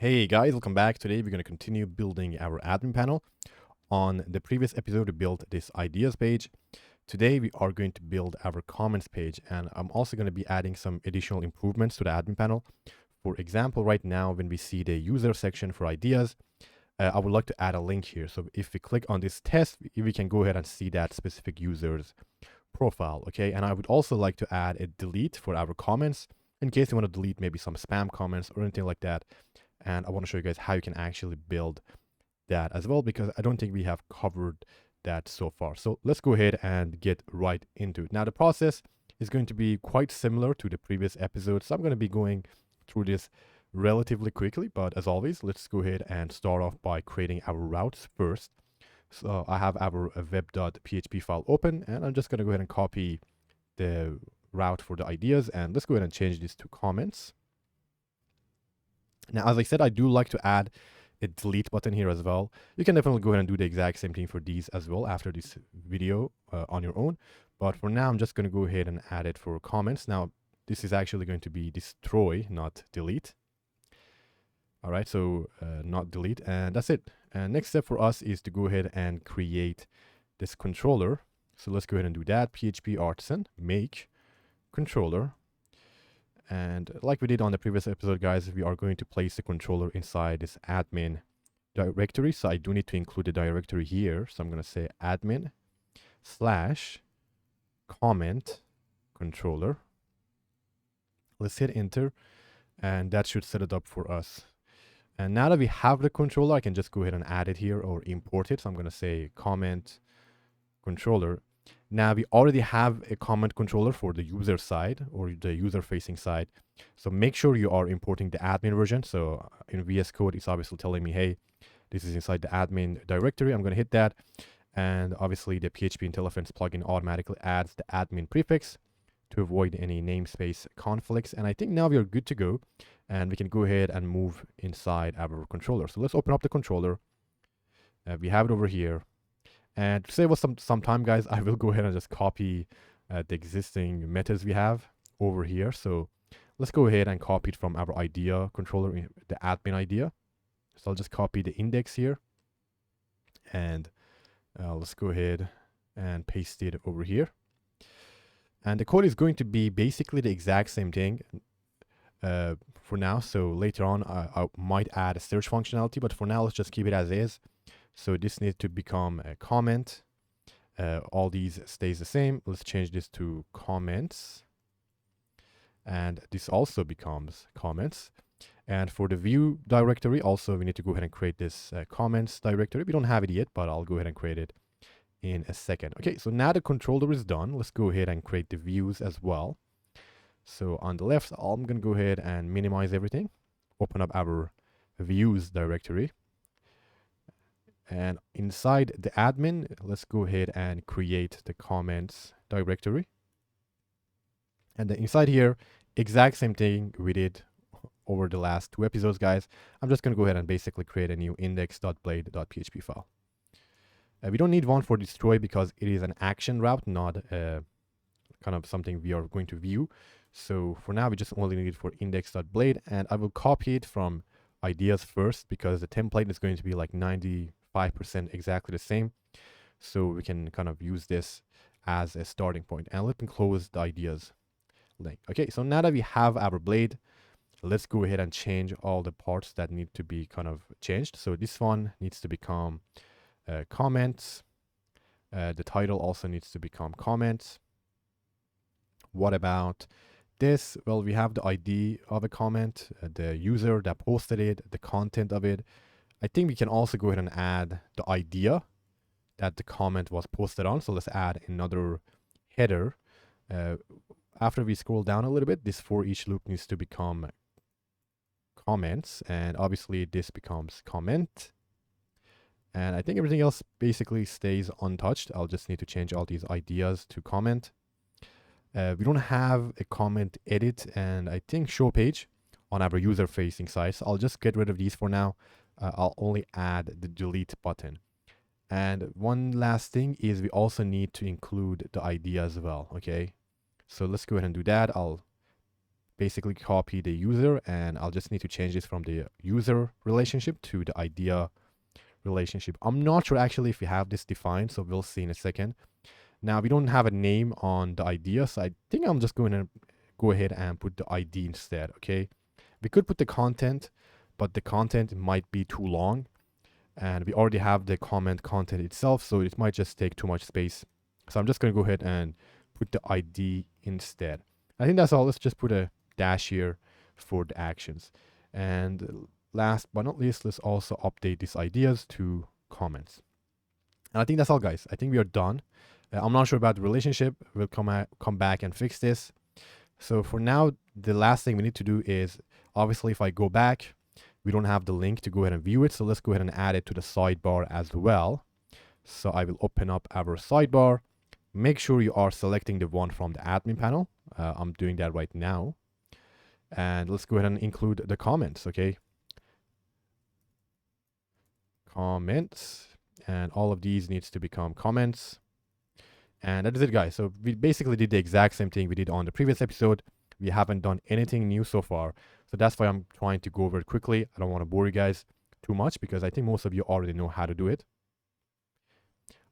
Hey guys, welcome back. Today we're going to continue building our admin panel. On the previous episode, we built this ideas page. Today we are going to build our comments page, and I'm also going to be adding some additional improvements to the admin panel. For example, right now when we see the user section for ideas, I would like to add a link here. So if we click on this test, we can go ahead and see that specific user's profile, okay? And I would also like to add a delete for our comments in case you want to delete maybe some spam comments or anything like that. And I want to show you guys how you can actually build that as well, because I don't think we have covered that so far. So let's go ahead and get right into it. Now the process is going to be quite similar to the previous episode, so I'm going to be going through this relatively quickly, but as always, let's go ahead and start off by creating our routes first. So I have our web.php file open, and I'm just going to go ahead and copy the route for the ideas, and let's go ahead and change this to comments. Now, as I said, I do like to add a delete button here as well. You can definitely go ahead and do the exact same thing for these as well after this video on your own. But for now, I'm just going to go ahead and add it for comments. Now, this is actually going to be destroy, not delete. All right, so not delete, and that's it. And next step for us is to go ahead and create this controller. So let's go ahead and do that. PHP artisan make controller. And like we did on the previous episode, guys, we are going to place the controller inside this admin directory. So I do need to include the directory here. So I'm going to say admin / comment controller. Let's hit enter, and that should set it up for us. And now that we have the controller, I can just go ahead and add it here or import it. So I'm going to say comment controller. Now we already have a comment controller for the user side or the user facing side. So make sure you are importing the admin version. So in VS Code, it's obviously telling me, hey, this is inside the admin directory. I'm going to hit that. And obviously the PHP IntelliFence plugin automatically adds the admin prefix to avoid any namespace conflicts. And I think now we are good to go, and we can go ahead and move inside our controller. So let's open up the controller. We have it over here. And to save us some time, guys, I will go ahead and just copy the existing methods we have over here. So let's go ahead and copy it from our idea controller, the admin idea. So I'll just copy the index here. And let's go ahead and paste it over here. And the code is going to be basically the exact same thing for now. So later on, I might add a search functionality, but for now, let's just keep it as is. So this needs to become a comment. All these stays the same. Let's change this to comments. And this also becomes comments. And for the view directory, also we need to go ahead and create this comments directory. We don't have it yet, but I'll go ahead and create it in a second. Okay, so now the controller is done. Let's go ahead and create the views as well. So on the left, I'm going to go ahead and minimize everything. Open up our views directory. And inside the admin, let's go ahead and create the comments directory. And then inside here, exact same thing we did over the last 2 episodes, guys. I'm just going to go ahead and basically create a new index.blade.php file. We don't need one for destroy because it is an action route, not kind of something we are going to view. So for now, we just only need it for index.blade. And I will copy it from ideas first because the template is going to be like 95% exactly the same. So we can kind of use this as a starting point. And let me close the ideas link. Okay, so now that we have our blade, let's go ahead and change all the parts that need to be kind of changed. So this one needs to become comments. The title also needs to become comments. What about this? Well, we have the ID of a comment, the user that posted it, the content of it. I think we can also go ahead and add the idea that the comment was posted on. So let's add another header. After we scroll down a little bit, this for each loop needs to become comments. And obviously this becomes comment. And I think everything else basically stays untouched. I'll just need to change all these ideas to comment. We don't have a comment edit and I think show page on our user facing side. So I'll just get rid of these for now. I'll only add the delete button. And one last thing is we also need to include the ID as well. Okay. So let's go ahead and do that. I'll basically copy the user, and I'll just need to change this from the user relationship to the idea relationship. I'm not sure actually if we have this defined, so we'll see in a second. Now we don't have a name on the idea, so I think I'm just going to go ahead and put the ID instead. Okay, we could put the content, but the content might be too long, and we already have the content itself, so it might just take too much space. So I'm just going to go ahead and put the ID instead. I think that's all. Let's just put a dash here for the actions. And last but not least, let's also update these ideas to comments. And I think that's all, guys. I think we are done. I'm not sure about the relationship. We'll come back and fix this. So for now, the last thing we need to do is, obviously, if I go back, we don't have the link to go ahead and view it. So let's go ahead and add it to the sidebar as well. So I will open up our sidebar. Make sure you are selecting the one from the admin panel. I'm doing that right now. And let's go ahead and include the comments, okay? Comments. And all of these needs to become comments. And that is it, guys. So we basically did the exact same thing we did on the previous episode. We haven't done anything new so far. So that's why I'm trying to go over it quickly. I don't want to bore you guys too much because I think most of you already know how to do it.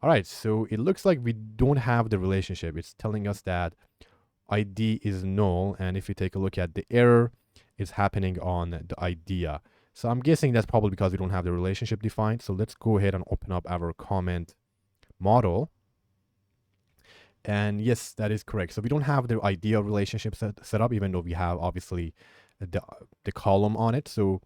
All right, so it looks like we don't have the relationship. It's telling us that ID is null. And if you take a look at the error, it's happening on the idea. So I'm guessing that's probably because we don't have the relationship defined. So let's go ahead and open up our comment model. And yes, that is correct. So we don't have the idea relationship set up, even though we have obviously the column on it. So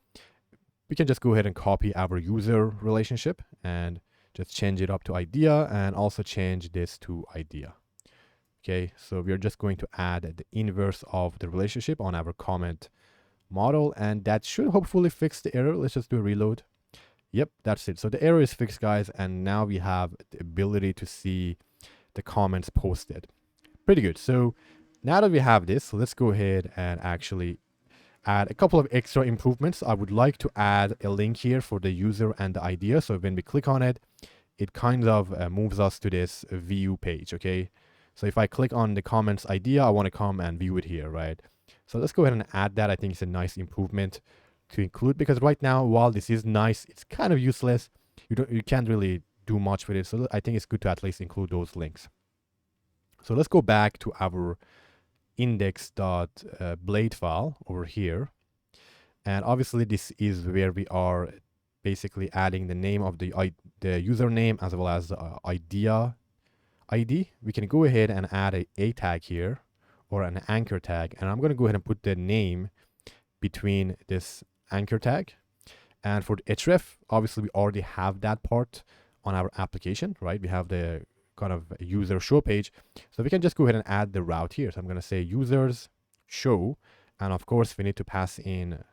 we can just go ahead and copy our user relationship and just change it up to idea, and also change this to idea. Okay, so we are just going to add the inverse of the relationship on our comment model, and that should hopefully fix the error. Let's just do a reload. Yep, that's it. So the error is fixed, guys, and now we have the ability to see the comments posted. Pretty good. So now that we have this, let's go ahead and actually add a couple of extra improvements. I would like to add a link here for the user and the idea. So when we click on it, it kind of moves us to this view page, okay? So if I click on the comments idea, I want to come and view it here, right? So let's go ahead and add that. I think it's a nice improvement to include, because right now, while this is nice, it's kind of useless. You can't really do much with it. So I think it's good to at least include those links. So let's go back to our index.blade file over here. And obviously this is where we are basically adding the name of the username as well as the idea ID. We can go ahead and add a tag here, or an anchor tag. And I'm going to go ahead and put the name between this anchor tag. And for the href, obviously we already have that part on our application, right? We have the kind of user show page. So we can just go ahead and add the route here. So I'm going to say users show. And of course, we need to pass in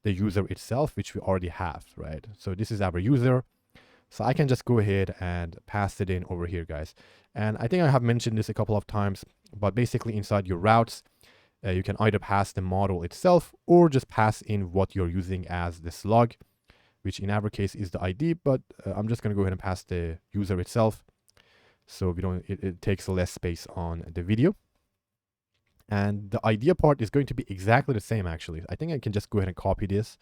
the user itself, which we already have, right? So this is our user. So I can just go ahead and pass it in over here, guys. And I think I have mentioned this a couple of times, but basically inside your routes, you can either pass the model itself or just pass in what you're using as the slug, which in our case is the ID, but I'm just going to go ahead and pass the user itself. So we don't, it takes less space on the video. And the idea part is going to be exactly the same, actually. I think I can just go ahead and copy this,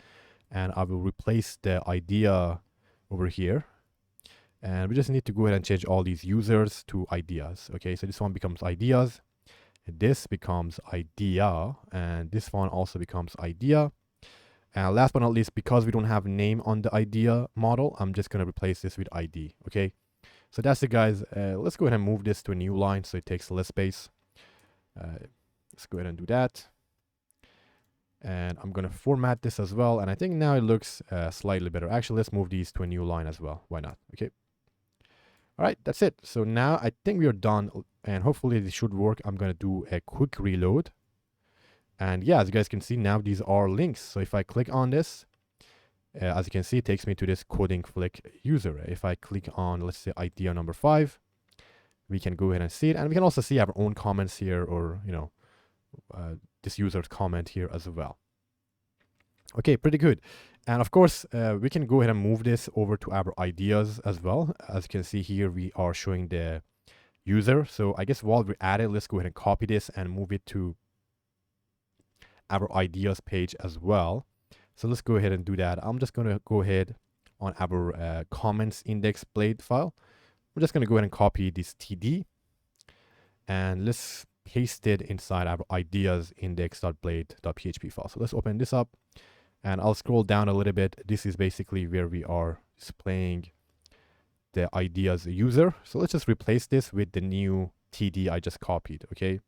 and I will replace the idea over here. And we just need to go ahead and change all these users to ideas. Okay, so this one becomes ideas, and this becomes idea, and this one also becomes idea. And last but not least, because we don't have a name on the idea model, I'm just going to replace this with ID. Okay, so that's it, guys. Let's go ahead and move this to a new line so it takes less space. Let's go ahead and do that. And I'm going to format this as well. And I think now it looks slightly better. Actually, let's move these to a new line as well. Why not? Okay. All right, that's it. So now I think we are done, and hopefully this should work. I'm going to do a quick reload. And yeah, as you guys can see, now these are links. So if I click on this, as you can see, it takes me to this coding flick user. If I click on, let's say, idea number 5, we can go ahead and see it. And we can also see our own comments here, or, you know, this user's comment here as well. Okay, pretty good. And of course, we can go ahead and move this over to our ideas as well. As you can see here, we are showing the user. So I guess while we're at it, let's go ahead and copy this and move it to our ideas page as well. So let's go ahead and do that. I'm just going to go ahead on our comments index blade file. We're just going to go ahead and copy this TD and let's paste it inside our ideas index.blade.php file. So let's open this up and I'll scroll down a little bit. This is basically where we are displaying the ideas user. So let's just replace this with the new TD I just copied, okay?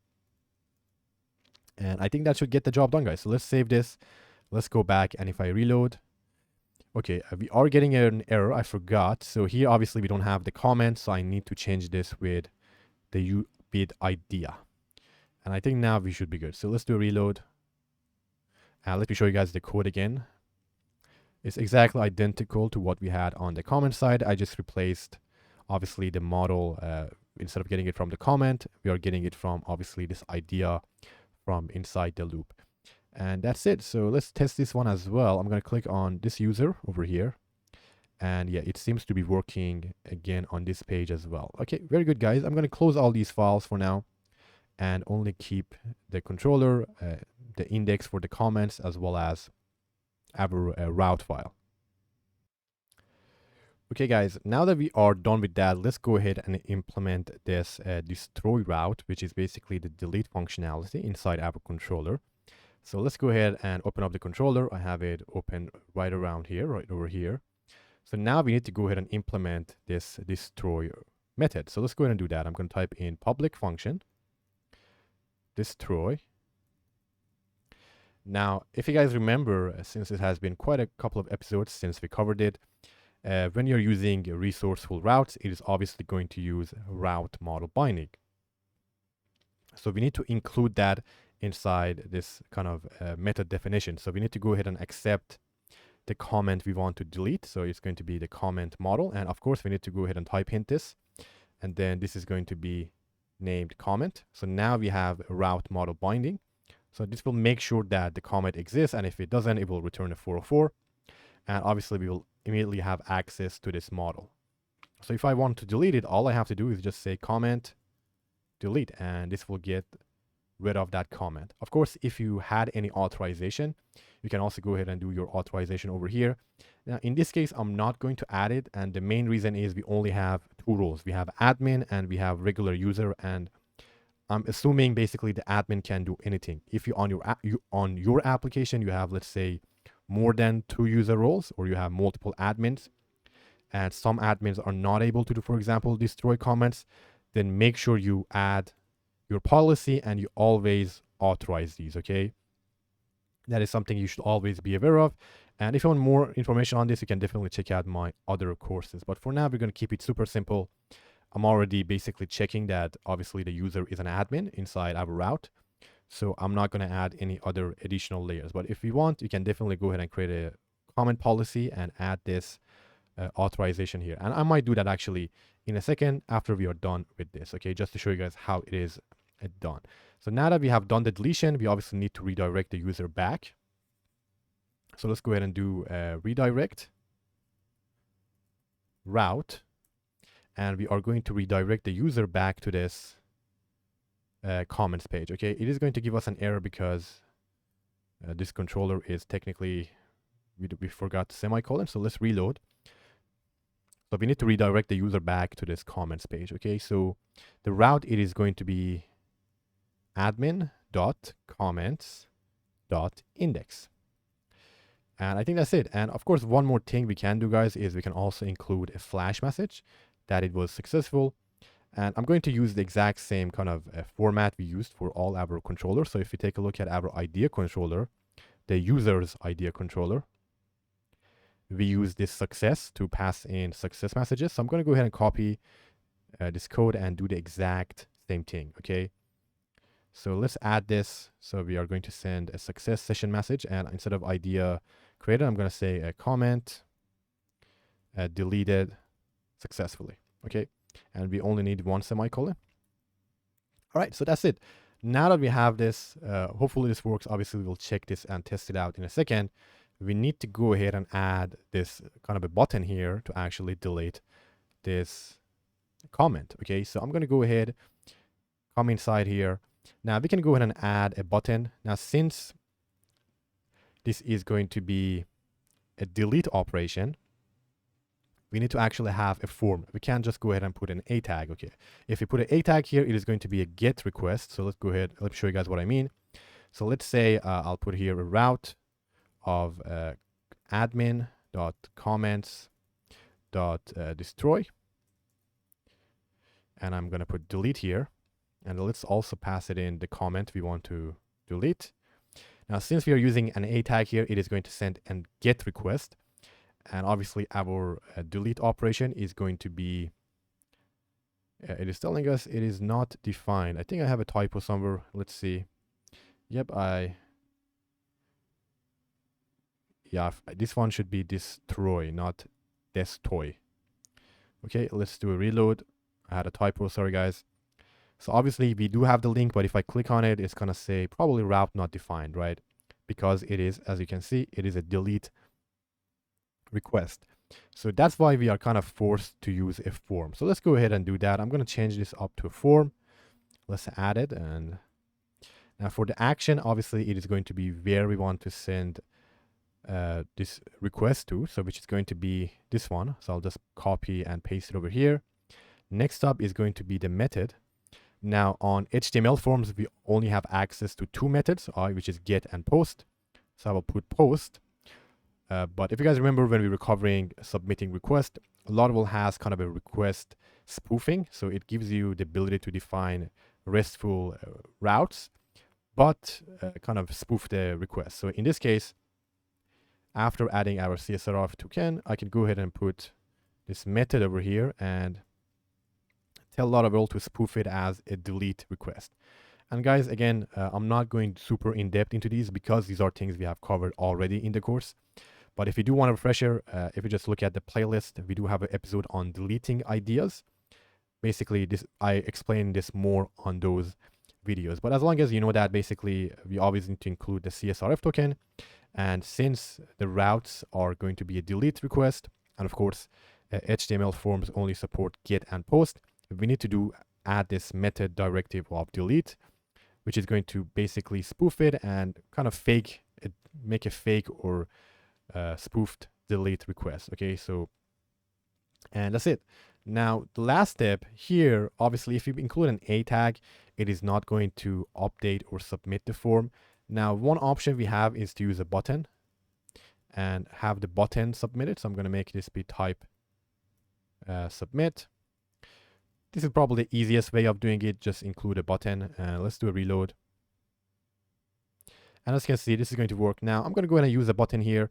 And I think that should get the job done, guys. So let's save this. Let's go back, and if I reload, okay, we are getting an error. I forgot. So here, obviously, we don't have the comment, so I need to change this with the ubid idea. And I think now we should be good. So let's do a reload. And let me show you guys the code again. It's exactly identical to what we had on the comment side. I just replaced, obviously, the model. Instead of getting it from the comment, we are getting it from, obviously, this idea from inside the loop. And that's it. So let's test this one as well. I'm going to click on this user over here. And yeah, it seems to be working again on this page as well. Okay, very good, guys. I'm going to close all these files for now and only keep the controller, the index for the comments, as well as our route file. Okay, guys, now that we are done with that, let's go ahead and implement this destroy route, which is basically the delete functionality inside our controller. So let's go ahead and open up the controller. I have it open right around here, right over here. So now we need to go ahead and implement this destroy method. So let's go ahead and do that. I'm going to type in public function destroy. Now, if you guys remember, since it has been quite a couple of episodes since we covered it, when you're using resourceful routes, it is obviously going to use route model binding. So we need to include that inside this kind of method definition. So we need to go ahead and accept the comment we want to delete. So it's going to be the comment model. And of course, we need to go ahead and type hint this. And then this is going to be named comment. So now we have a route model binding. So this will make sure that the comment exists. And if it doesn't, it will return a 404. And obviously, we will immediately have access to this model. So if I want to delete it, all I have to do is just say comment delete, and this will get rid of that comment. Of course, if you had any authorization, you can also go ahead and do your authorization over here. Now, in this case, I'm not going to add it, and the main reason is we only have two roles. We have admin and we have regular user, and I'm assuming basically the admin can do anything. If you on your application you have, let's say, more than 2 user roles, or you have multiple admins, and some admins are not able to do, for example, destroy comments, then make sure you add your policy and you always authorize these, okay? That is something you should always be aware of. And if you want more information on this, you can definitely check out my other courses. But for now, we're going to keep it super simple. I'm already basically checking that obviously the user is an admin inside our route. So I'm not going to add any other additional layers. But if you want, you can definitely go ahead and create a comment policy and add this authorization here. And I might do that actually in a second after we are done with this, okay? Just to show you guys how it is done. So now that we have done the deletion, we obviously need to redirect the user back. So let's go ahead and do redirect route. And we are going to redirect the user back to this comments page, okay? It is going to give us an error because this controller is technically, we forgot semicolon. So let's reload. So we need to redirect the user back to this comments page, okay? So the route, it is going to be admin.comments.index. And I think that's it. And of course, one more thing we can do, guys, is we can also include a flash message that it was successful. And I'm going to use the exact same kind of format we used for all our controllers. So if we take a look at our idea controller, the user's idea controller, we use this success to pass in success messages. So I'm going to go ahead and copy this code and do the exact same thing, okay? So let's add this. So we are going to send a success session message, and instead of idea created, I'm going to say a comment deleted successfully, okay? And we only need 1 semicolon. All right, so that's it. Now that we have this, hopefully this works. Obviously, we'll check this and test it out in a second. We need to go ahead and add this kind of a button here to actually delete this comment, okay? So I'm going to go ahead, come inside here. Now we can go ahead and add a button. Now, since this is going to be a delete operation, we need to actually have a form. We can't just go ahead and put an A tag. Okay, if we put an A tag here, it is going to be a GET request. So let's go ahead, let me show you guys what I mean. So let's say I'll put here a route of admin.comments.destroy, and I'm going to put delete here, and let's also pass it in the comment we want to delete. Now, since we are using an A tag here, it is going to send a GET request. And obviously our delete operation is going to be, it is telling us it is not defined. I think I have a typo somewhere. Let's see. Yep, this one should be destroy, not destroy. Okay, let's do a reload. I had a typo, sorry guys. So obviously we do have the link, but if I click on it, it's gonna say probably route not defined, right? Because it is, as you can see, it is a delete request. So that's why we are kind of forced to use a form. So let's go ahead and do that. I'm going to change this up to a form. Let's add it. And now for the action, obviously it is going to be where we want to send this request to. So which is going to be this one. So I'll just copy and paste it over here. Next up is going to be the method. Now on HTML forms, we only have access to two methods, which is get and post. So I will put post. But if you guys remember when we were covering submitting request, Laravel has kind of a request spoofing. So it gives you the ability to define RESTful routes, but kind of spoof the request. So in this case, after adding our CSRF token, I can go ahead and put this method over here and tell Laravel to spoof it as a delete request. And guys, again, I'm not going super in depth into these because these are things we have covered already in the course. But if you do want a refresher, if you just look at the playlist, we do have an episode on deleting ideas. Basically, I explain this more on those videos. But as long as you know that, basically, we always need to include the CSRF token. And since the routes are going to be a delete request, and of course, HTML forms only support get and post, we need to add this method directive of delete, which is going to basically spoof it and kind of fake it, make a fake or spoofed delete request. Okay, so, and that's it. Now the last step here, obviously if you include an A tag, it is not going to update or submit the form. Now one option we have is to use a button and have the button submitted. So I'm going to make this be type submit. This is probably the easiest way of doing it. Just include a button. Let's do a reload. And as you can see, this is going to work. Now I'm going to go ahead and use a button here.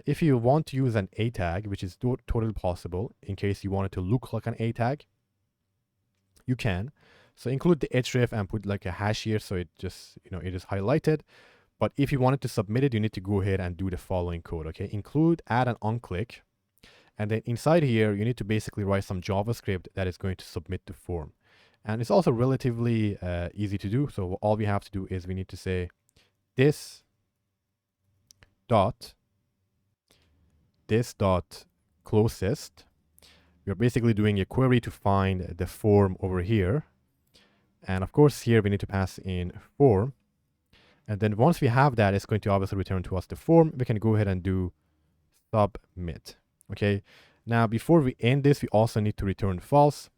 If you want to use an A tag, which is totally possible, in case you want it to look like an A tag, you can. So include the href and put like a hash here, so it just, it is highlighted. But if you wanted to submit it, you need to go ahead and do the following code. Okay, include add an onClick, and then inside here you need to basically write some JavaScript that is going to submit the form. And it's also relatively easy to do. So all we have to do is we need to say this dot closest. We're basically doing a query to find the form over here. And of course here we need to pass in form. And then once we have that, it's going to obviously return to us the form. We can go ahead and do submit. Okay. Now before we end this, we also need to return false.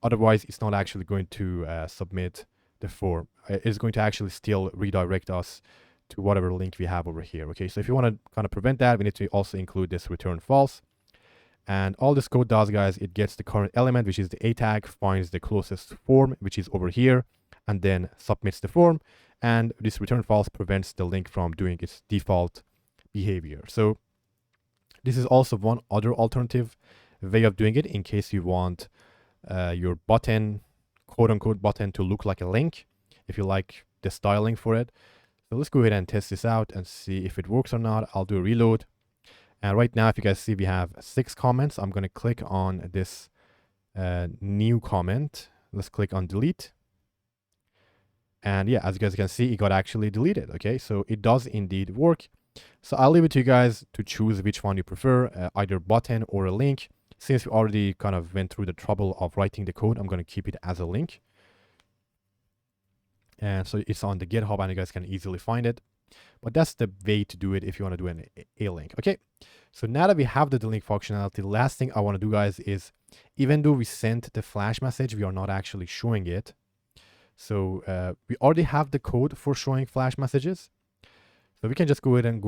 Otherwise, it's not actually going to submit the form. It's going to actually still redirect us to whatever link we have over here. Okay, so if you want to kind of prevent that, we need to also include this return false. And all this code does, guys, it gets the current element, which is the A tag, finds the closest form, which is over here, and then submits the form. And this return false prevents the link from doing its default behavior. So this is also one other alternative way of doing it in case you want your button, quote unquote button, to look like a link, if you like the styling for it. So let's go ahead and test this out and see if it works or not. I'll do a reload. And right now, if you guys see, we have 6 comments. I'm going to click on this new comment. Let's click on delete. And yeah, as you guys can see, it got actually deleted. Okay, so it does indeed work. So I'll leave it to you guys to choose which one you prefer, either button or a link. Since we already kind of went through the trouble of writing the code, I'm going to keep it as a link. And so it's on the GitHub and you guys can easily find it. But that's the way to do it if you want to do a link. Okay, so now that we have the delink functionality, last thing I want to do, guys, is even though we sent the flash message, we are not actually showing it. So we already have the code for showing flash messages. So we can just go ahead and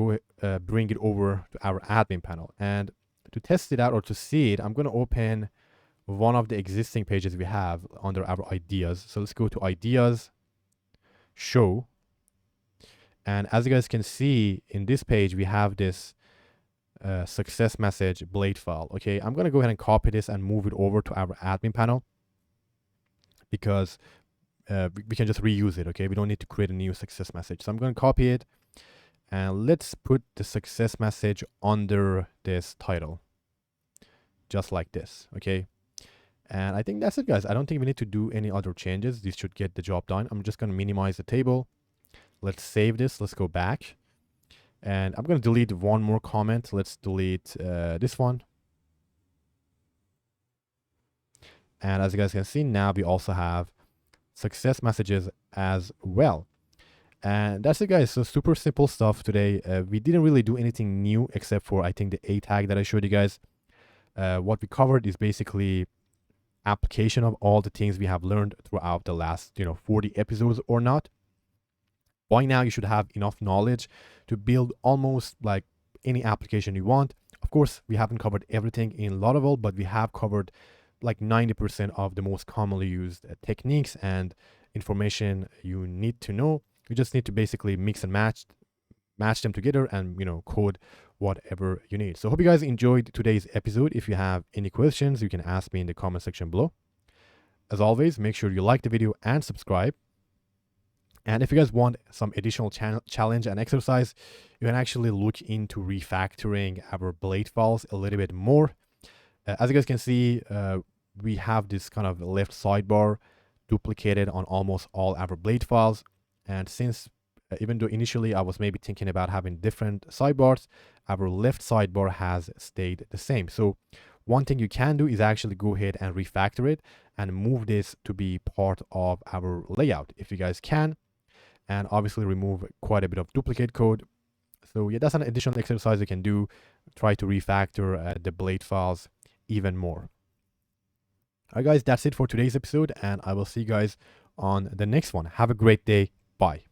bring it over to our admin panel. And to test it out or to see it, I'm going to open one of the existing pages we have under our ideas. So let's go to ideas, show. And as you guys can see in this page, we have this success message blade file. Okay, I'm going to go ahead and copy this and move it over to our admin panel because we can just reuse it. Okay, we don't need to create a new success message. So I'm going to copy it and let's put the success message under this title, just like this. Okay. And I think that's it, guys. I don't think we need to do any other changes. This should get the job done. I'm just going to minimize the table. Let's save this. Let's go back. And I'm going to delete one more comment. Let's delete this one. And as you guys can see, now we also have success messages as well. And that's it, guys. So super simple stuff today. We didn't really do anything new except for, I think, the A tag that I showed you guys. What we covered is basically application of all the things we have learned throughout the last 40 episodes or not. By now you should have enough knowledge to build almost like any application you want. Of course, we haven't covered everything in Laravel, but we have covered like 90% of the most commonly used techniques and information you need to know. You just need to basically mix and match them together and code whatever you need. So hope you guys enjoyed today's episode. If you have any questions, you can ask me in the comment section below. As always, make sure you like the video and subscribe. And if you guys want some additional challenge and exercise, you can actually look into refactoring our blade files a little bit more. As you guys can see, we have this kind of left sidebar duplicated on almost all our blade files. And since even though initially I was maybe thinking about having different sidebars, our left sidebar has stayed the same. So one thing you can do is actually go ahead and refactor it and move this to be part of our layout if you guys can. And obviously remove quite a bit of duplicate code. So yeah, that's an additional exercise you can do. Try to refactor the blade files even more. All right, guys, that's it for today's episode, and I will see you guys on the next one. Have a great day. Bye.